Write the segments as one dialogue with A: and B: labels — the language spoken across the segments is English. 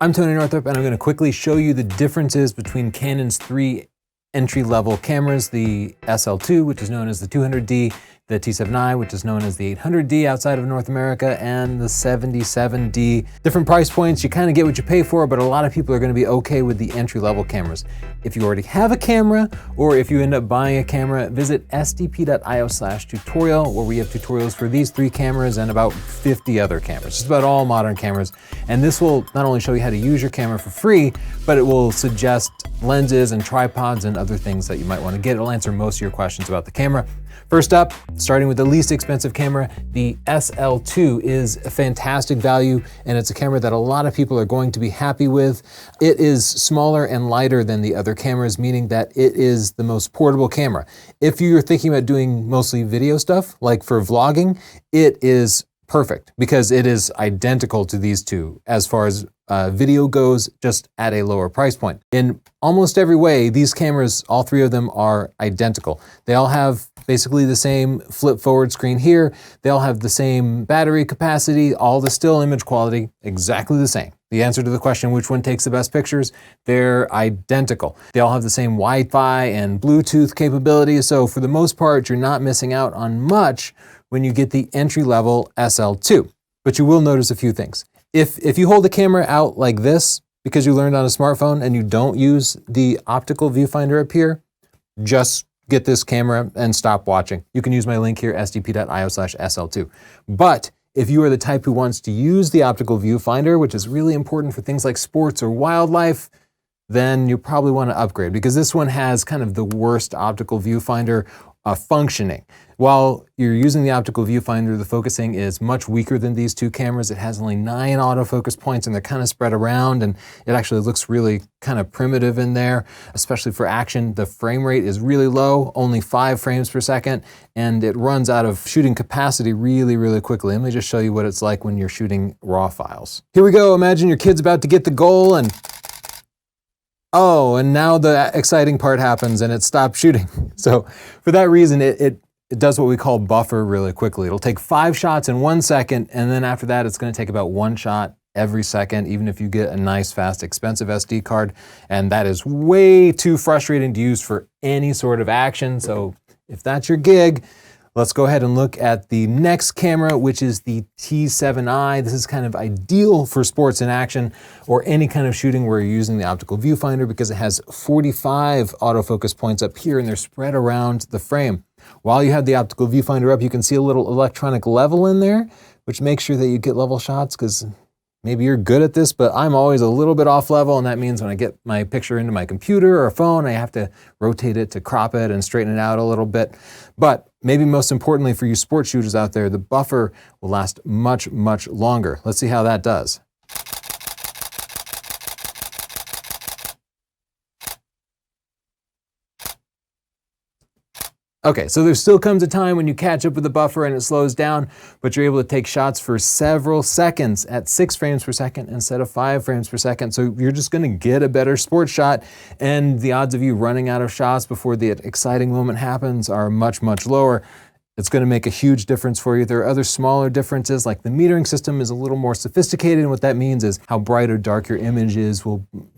A: I'm Tony Northrup, and I'm going to quickly show you the differences between Canon's three entry-level cameras, the SL2, which is known as the 200D, the T7i, which is known as the 800D outside of North America, and the 77D. Different price points, you kind of get what you pay for, but a lot of people are going to be okay with the entry-level cameras. If you already have a camera, or if you end up buying a camera, visit sdp.io/tutorial, where we have tutorials for these three cameras and about 50 other cameras, just about all modern cameras. And this will not only show you how to use your camera for free, but it will suggest lenses and tripods and other things that you might want to get. It'll answer most of your questions about the camera. First up, starting with the least expensive camera, the SL2 is a fantastic value, and it's a camera that a lot of people are going to be happy with. It is smaller and lighter than the other cameras, meaning that it is the most portable camera. If you're thinking about doing mostly video stuff, like for vlogging, it is perfect because it is identical to these two as far as video goes, just at a lower price point. In almost every way, these cameras, all three of them, are identical. They all have basically the same flip forward screen here. They all have the same battery capacity, all the still image quality, exactly the same. The answer to the question, which one takes the best pictures? They're identical. They all have the same Wi-Fi and Bluetooth capabilities. So for the most part, you're not missing out on much when you get the entry-level SL2. But you will notice a few things. If you hold the camera out like this, because you learned on a smartphone and you don't use the optical viewfinder up here, just get this camera and stop watching. You can use my link here, sdp.io/SL2. But if you are the type who wants to use the optical viewfinder, which is really important for things like sports or wildlife, then you probably want to upgrade, because this one has kind of the worst optical viewfinder functioning. While you're using the optical viewfinder, the focusing is much weaker than these two cameras. It has only 9 autofocus points, and they're kind of spread around, and it actually looks really kind of primitive in there, especially for action. The frame rate is really low, only 5 frames per second, and it runs out of shooting capacity really, really quickly. Let me just show you what it's like when you're shooting RAW files. Here we go. Imagine your kid's about to get the goal, and oh, and now the exciting part happens and it stops shooting. So for that reason, it does what we call buffer really quickly. It'll take 5 shots in 1 second, and then after that, it's going to take about 1 shot every second, even if you get a nice, fast, expensive SD card. And that is way too frustrating to use for any sort of action. So if that's your gig, let's go ahead and look at the next camera, which is the T7i. This is kind of ideal for sports in action or any kind of shooting where you're using the optical viewfinder, because it has 45 autofocus points up here, and they're spread around the frame. While you have the optical viewfinder up, you can see a little electronic level in there, which makes sure that you get level shots, because maybe you're good at this, but I'm always a little bit off level, and that means when I get my picture into my computer or phone, I have to rotate it to crop it and straighten it out a little bit. But maybe most importantly for you sports shooters out there, the buffer will last much, much longer. Let's see how that does. Okay, so there still comes a time when you catch up with the buffer and it slows down, but you're able to take shots for several seconds at 6 frames per second instead of 5 frames per second. So you're just gonna get a better sports shot, and the odds of you running out of shots before the exciting moment happens are much, much lower. It's going to make a huge difference for you. There are other smaller differences, like the metering system is a little more sophisticated, and what that means is how bright or dark your image is.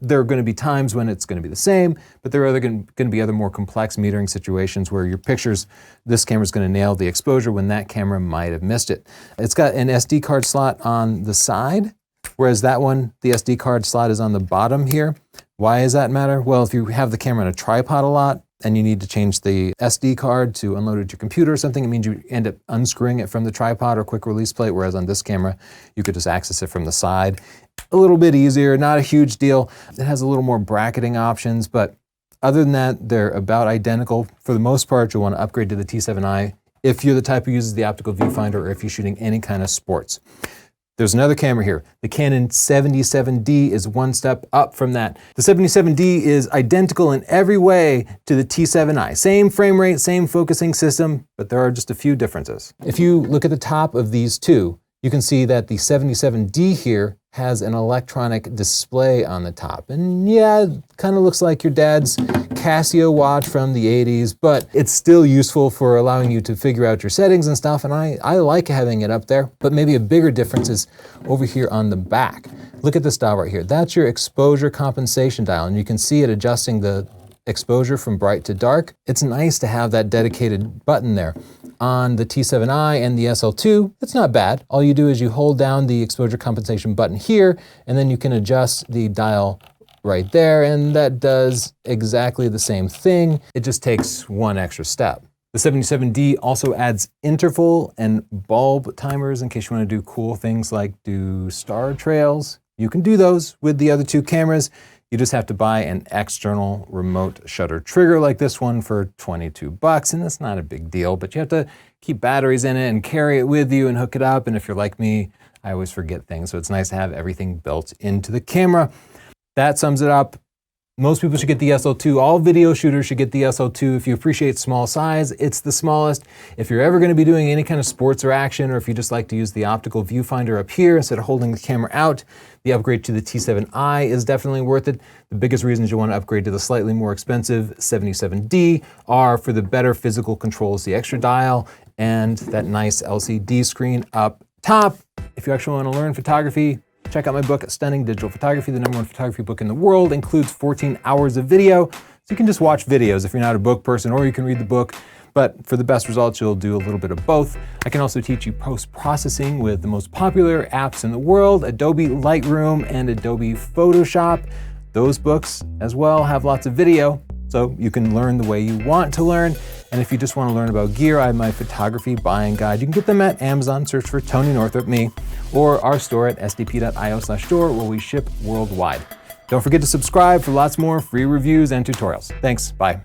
A: There are going to be times when it's going to be the same, but there are going to be other more complex metering situations where your pictures, this camera is going to nail the exposure when that camera might have missed it. It's got an SD card slot on the side, whereas that one, the SD card slot is on the bottom here. Why does that matter? Well, if you have the camera on a tripod a lot, and you need to change the SD card to unload it to your computer or something, it means you end up unscrewing it from the tripod or quick release plate, whereas on this camera, you could just access it from the side. A little bit easier, not a huge deal. It has a little more bracketing options, but other than that, they're about identical. For the most part, you'll want to upgrade to the T7i if you're the type who uses the optical viewfinder or if you're shooting any kind of sports. There's another camera here. The Canon 77D is one step up from that. The 77D is identical in every way to the T7i. Same frame rate, same focusing system, but there are just a few differences. If you look at the top of these two, you can see that the 77D here has an electronic display on the top. And yeah, it kind of looks like your dad's Casio watch from the 80s, but it's still useful for allowing you to figure out your settings and stuff, and I like having it up there. But maybe a bigger difference is over here on the back. Look at this dial right here. That's your exposure compensation dial, and you can see it adjusting the exposure from bright to dark. It's nice to have that dedicated button there. On the T7i and the SL2, it's not bad. All you do is you hold down the exposure compensation button here, and then you can adjust the dial right there, and that does exactly the same thing. It just takes one extra step. The 77D also adds interval and bulb timers in case you want to do cool things like do star trails. You can do those with the other two cameras. You just have to buy an external remote shutter trigger like this one for $22, and that's not a big deal, but you have to keep batteries in it and carry it with you and hook it up. And if you're like me, I always forget things, so it's nice to have everything built into the camera. That sums it up. Most people should get the SL2. All video shooters should get the SL2. If you appreciate small size, it's the smallest. If you're ever going to be doing any kind of sports or action, or if you just like to use the optical viewfinder up here instead of holding the camera out, the upgrade to the T7i is definitely worth it. The biggest reasons you want to upgrade to the slightly more expensive 77D are for the better physical controls, the extra dial, and that nice LCD screen up top. If you actually want to learn photography, check out my book, Stunning Digital Photography. The #1 photography book in the world, includes 14 hours of video. So you can just watch videos if you're not a book person, or you can read the book. But for the best results, you'll do a little bit of both. I can also teach you post-processing with the most popular apps in the world, Adobe Lightroom and Adobe Photoshop. Those books as well have lots of video, so you can learn the way you want to learn. And if you just want to learn about gear, I have my photography buying guide. You can get them at Amazon, search for Tony Northrup, me, or our store at sdp.io/store, where we ship worldwide. Don't forget to subscribe for lots more free reviews and tutorials. Thanks, bye.